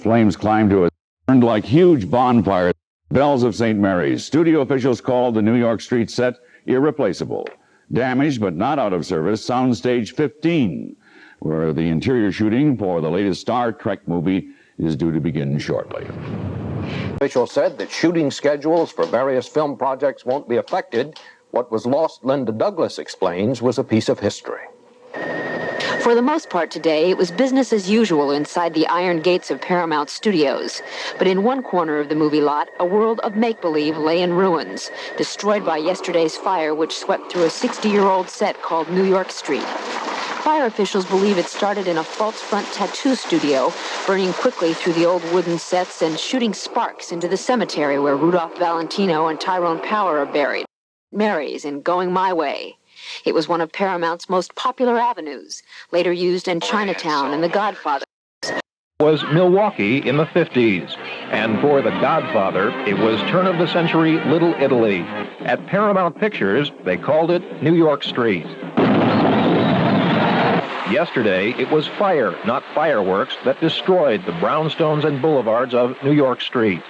Flames climbed to a burned like huge bonfire. Bells of St. Mary's. Studio officials called the New York Street set irreplaceable. Damaged but not out of service, Soundstage 15, where the interior shooting for the latest Star Trek movie is due to begin shortly. Officials said that shooting schedules for various film projects won't be affected. What was lost, Linda Douglas explains, was a piece of history. For the most part today, it was business as usual inside the iron gates of Paramount Studios. But in one corner of the movie lot, a world of make-believe lay in ruins, destroyed by yesterday's fire which swept through a 60-year-old set called New York Street. Fire officials believe it started in a false front tattoo studio, burning quickly through the old wooden sets and shooting sparks into the cemetery where Rudolph Valentino and Tyrone Power are buried. Mary's in Going My Way. It was one of Paramount's most popular avenues, later used in Chinatown and The Godfather. Was Milwaukee in the 50s, and for The Godfather, it was turn-of-the-century Little Italy. At Paramount Pictures, they called it New York Street. Yesterday, it was fire, not fireworks, that destroyed the brownstones and boulevards of New York Street.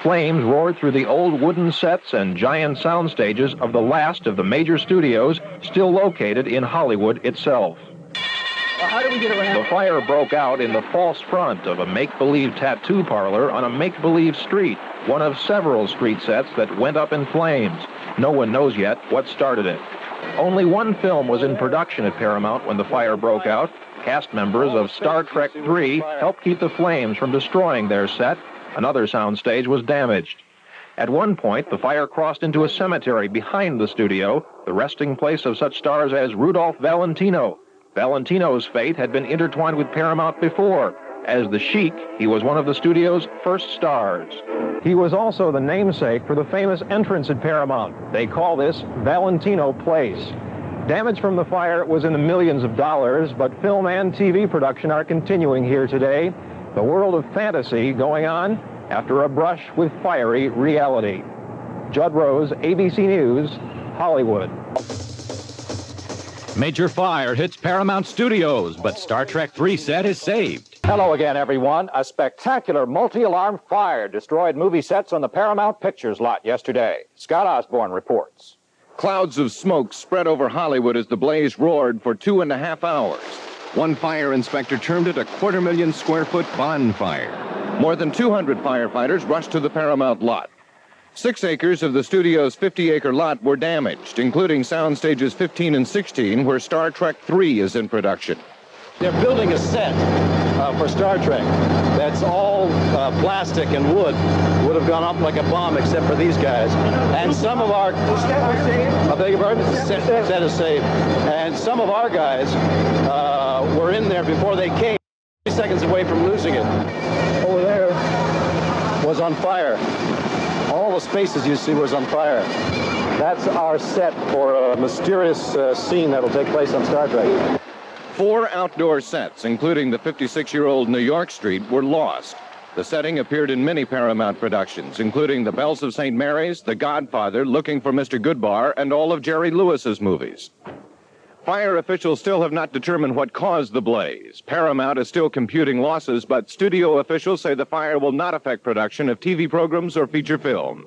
Flames roared through the old wooden sets and giant sound stages of the last of the major studios still located in Hollywood itself. Well, how did we get around? The fire broke out in the false front of a make-believe tattoo parlor on a make-believe street, one of several street sets that went up in flames. No one knows yet what started it. Only one film was in production at Paramount when the fire broke out. Cast members of Star Trek III helped keep the flames from destroying their set. Another soundstage was damaged. At one point, the fire crossed into a cemetery behind the studio, the resting place of such stars as Rudolph Valentino. Valentino's fate had been intertwined with Paramount before. As the Sheik, he was one of the studio's first stars. He was also the namesake for the famous entrance at Paramount. They call this Valentino Place. Damage from the fire was in the millions of dollars, but film and TV production are continuing here today. The world of fantasy going on after a brush with fiery reality. Judd Rose, ABC News, Hollywood. Major fire hits Paramount Studios, but Star Trek III set is saved. Hello again, everyone. A spectacular multi-alarm fire destroyed movie sets on the Paramount Pictures lot yesterday. Scott Osborne reports. Clouds of smoke spread over Hollywood as the blaze roared for 2.5 hours. One fire inspector termed it a 250,000 square foot bonfire. More than 200 firefighters rushed to the Paramount lot. 6 acres of the studio's 50-acre lot were damaged, including sound stages 15 and 16, where Star Trek III is in production. They're building a set for Star Trek that's all plastic and wood. Would have gone up like a bomb except for these guys. And some of our... I beg your pardon? Set is saved. And some of our guys were in there before they came, 3 seconds away from losing it. Over there was on fire. All the spaces you see was on fire. That's our set for a mysterious scene that'll take place on Star Trek. 4 outdoor sets, including the 56-year-old New York Street, were lost. The setting appeared in many Paramount productions, including The Bells of St. Mary's, The Godfather, Looking for Mr. Goodbar, and all of Jerry Lewis's movies. Fire officials still have not determined what caused the blaze. Paramount is still computing losses, but studio officials say the fire will not affect production of TV programs or feature film.